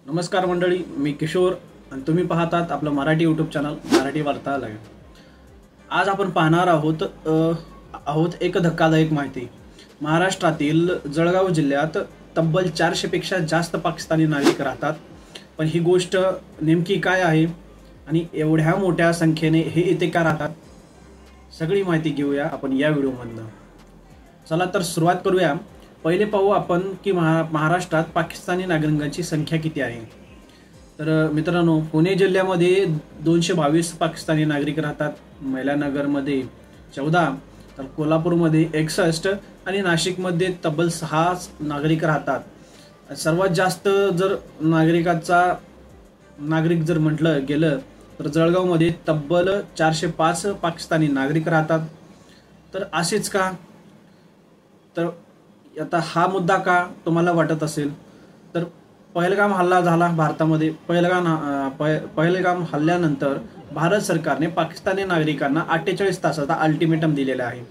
नमस्कार मंडळी, मी किशोर आणि तुम्ही पाहतात आपलं मराठी यूट्यूब चॅनल मराठी वार्ता लाईव्ह. आज आपण पाहणार आहोत एक धक्कादायक माहिती. महाराष्ट्रातील जळगाव जिल्ह्यात तब्बल 400 पेक्षा जास्त पाकिस्तानी नागरिक राहतात. पण ही गोष्ट नेमकी काय आहे आणि एवढ्या मोठ्या संख्येने हे इथे का राहतात, सगळी माहिती घेऊया आपण या व्हिडिओमधनं. चला तर सुरुवात करूया. पहिले पाहू आपण की महाराष्ट्रात पाकिस्तानी नागरिकांची संख्या किती आहे. तर मित्रांनो, पुणे जिल्ह्यामध्ये 222 पाकिस्तानी नागरिक राहतात, महिलानगरमध्ये 14, तर कोल्हापूरमध्ये 61 आणि नाशिकमध्ये तब्बल 6 नागरिक राहतात. सर्वात जास्त जर नागरिक जर म्हटलं गेलं तर जळगावमध्ये तब्बल 405 पाकिस्तानी नागरिक राहतात. तर असेच का, तर आता हा मुद्दा का तुम्हाला वाटत असेल, तर पहलगाम हल्ला झाला भारतामध्ये. पहलगाम हल्ल्यानंतर भारत सरकारने पाकिस्तानी नागरिकांना 48 तासाचा अल्टिमेटम दिलेला आहे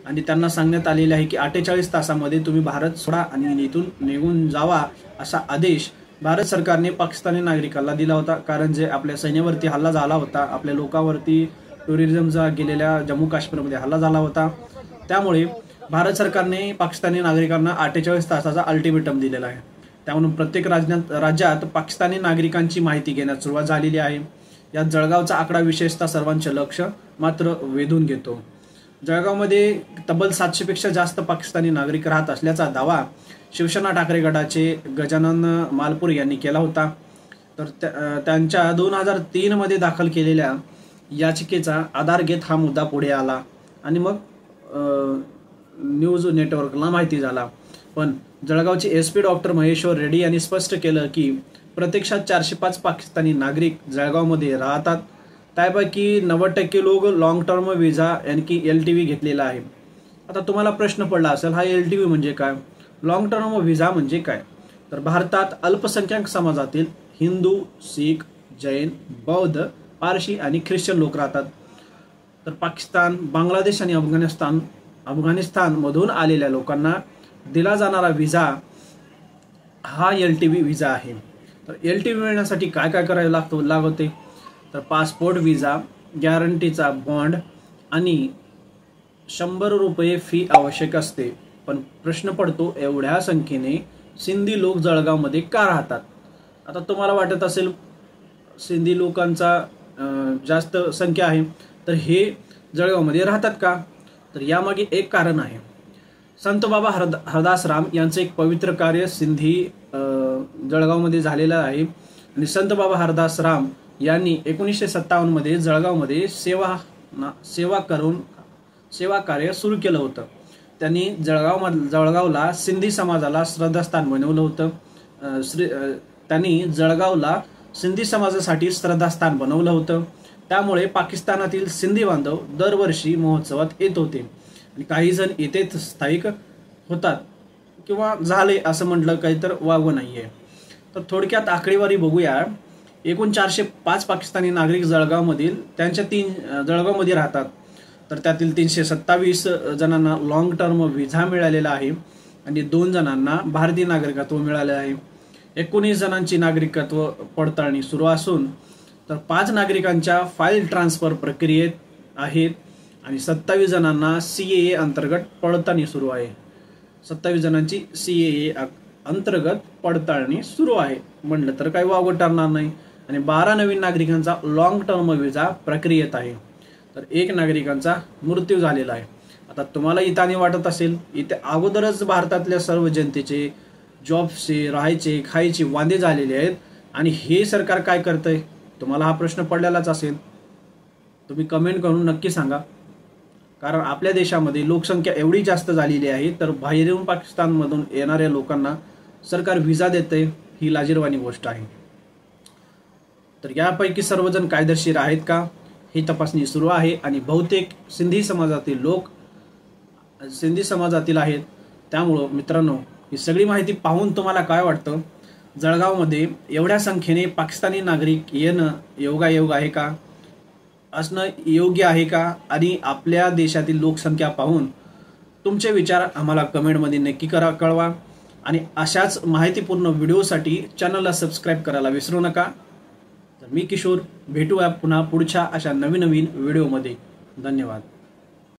आणि त्यांना सांगण्यात आलेले आहे की 48 तासामध्ये तुम्ही भारत सोडा आणि इथून निघून जावा, असा आदेश भारत सरकारने पाकिस्तानी नागरिकांना दिला होता. कारण जे आपल्या सैन्यावरती हल्ला झाला होता, आपल्या लोकांवरती टुरिझमचा गेलेल्या जम्मू काश्मीरमध्ये हल्ला झाला होता, त्यामुळे भारत सरकारने पाकिस्तानी नागरिकांना 48 तासाचा अल्टिमेटम दिलेला आहे. त्यामुळे प्रत्येक राज्यात पाकिस्तानी नागरिकांची माहिती घेण्यास सुरुवात झालेली आहे. यात जळगावचा आकडा विशेषतः सर्वांचे लक्ष मात्र वेधून घेतो. जळगावमध्ये तब्बल 700 पेक्षा जास्त पाकिस्तानी नागरिक राहत असल्याचा दावा शिवसेना ठाकरे गटाचे गजानन मालपूर यांनी केला होता. तर त्यांच्या 2003 मध्ये दाखल केलेल्या याचिकेचा आधार घेत हा मुद्दा पुढे आला आणि मग न्यूज नेटवर्कला माहिती झाला. पण जळगावचे SP डॉक्टर महेश्वर रेड्डी यांनी स्पष्ट केलं की प्रत्यक्षात 405 पाकिस्तानी नागरिक जळगावमध्ये राहतात. त्यापैकी 90% लोक लॉंग टर्म व्हिसा यानी की LTV घेतलेला आहे. आता तुम्हाला प्रश्न पडला असेल, हा LTV म्हणजे काय, लॉंग टर्म व्हिसा म्हणजे काय. तर भारतात अल्पसंख्याक समाजातील हिंदू, शीख, जैन, बौद्ध, पारशी आणि ख्रिश्चन लोक राहतात. तर पाकिस्तान, बांगलादेश आणि अफगाणिस्तान मधून आलेल्या लोकांना दिला जाणारा व्हिसा हा LTV व्हिसा आहे. तर LTV मिळण्यासाठी काय काय करायला लागते, तर पासपोर्ट, व्हिसा, गॅरंटीचा बॉन्ड आणि 100 रुपये फी आवश्यक असते. पण प्रश्न पडतो, एवढ्या संख्येने सिंधी लोक जळगावमध्ये का राहतात. आता तुम्हाला वाटत असेल सिंधी लोकांचा जास्त संख्या आहे, तर हे जळगावमध्ये राहतात का, तर यामागे एक कारण आहे. संत बाबा हरदासराम यांचे एक पवित्र कार्य सिंधी जळगावमध्ये झालेलं आहे आणि संत बाबा हरदासराम यांनी 1957 मध्ये जळगावमध्ये सेवा कार्य सुरू केलं होतं. त्यांनी जळगावला सिंधी समाजाला श्रद्धास्थान बनवलं होतं. त्यांनी जळगावला सिंधी समाजासाठी श्रद्धास्थान बनवलं होतं. त्यामुळे पाकिस्तानातील सिंधी बांधव दरवर्षी महोत्सवात येत होते आणि काही जण येथेच स्थायिक होतात किंवा झाले असं म्हटलं काही तर वावं नाहीये. तर थोडक्यात आकडेवारी बघूया. एकूण 405 पाकिस्तानी नागरिक जळगावमध्ये राहतात. तर त्यातील 327 जणांना लॉंग टर्म व्हिसा मिळालेला आहे आणि 2 जणांना भारतीय नागरिकत्व मिळाले आहे. 19 जणांची नागरिकत्व पडताळणी सुरू असून तर 5 नागरिकांच्या फाईल ट्रान्सफर प्रक्रियेत आहेत आणि 27 जणांना CAA अंतर्गत पडताळणी सुरू आहे. 27 जणांची CAA अंतर्गत पडताळणी सुरू आहे म्हणलं तर काही वावगं ठरणार नाही. आणि 12 नवीन नागरिकांचा लॉंग टर्म व्हिसा प्रक्रियेत आहे. तर 1 नागरिकांचा मृत्यू झालेला आहे. आता तुम्हाला इथं वाटत असेल, इथे अगोदरच भारतातल्या सर्व जनतेचे जॉबचे, राहायचे, खायचे वांदे झालेले आहेत आणि हे सरकार काय करतंय, तुम्हाला हा प्रश्न पडलेलाच असेल. तुम्ही कमेंट करून नक्की सांगा. कारण आपल्या देशामध्ये लोकसंख्या एवढी जास्त झालेली आहे, तर बाहेरून पाकिस्तानमधून येणाऱ्या लोकांना सरकार व्हिसा देते, ही लाजिरवाणी गोष्ट आहे. तर यापैकी सर्वजण कायदेशीर आहेत का, ही तपासणी सुरू आहे आणि बहुतेक सिंधी समाजातील आहेत. त्यामुळं मित्रांनो, ही सगळी माहिती पाहून तुम्हाला काय वाटतं, जळगावमध्ये एवढ्या संख्येने पाकिस्तानी नागरिक येणं योगायोग आहे का, असणं योग्य आहे का, आणि आपल्या देशातील लोकसंख्या पाहून तुमचे विचार आम्हाला कमेंटमध्ये नक्की कळवा. आणि अशाच माहितीपूर्ण व्हिडिओसाठी चॅनलला सबस्क्राईब करायला विसरू नका. तर मी किशोर, भेटूया पुन्हा पुढच्या अशा नवीन व्हिडिओमध्ये. धन्यवाद.